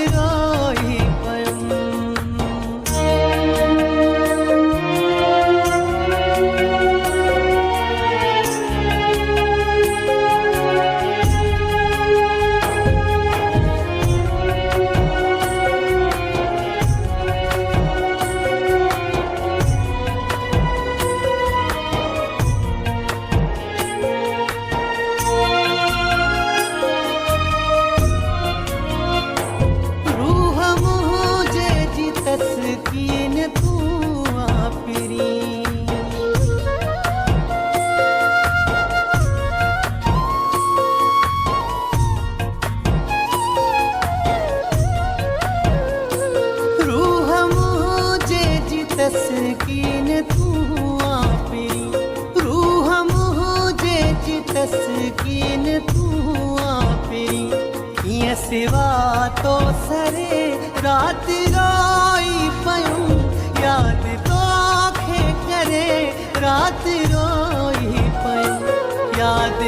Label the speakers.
Speaker 1: रोई पयम। तस्कीन तू आपरी, रूह मुझे जी तस्कीन तू आपरी, रूह मुझे जी तस्कीन तू आपरी। ये सिवा तो सरे रात रोई पयूं, याद तो खे करे रात रोई पयूं, याद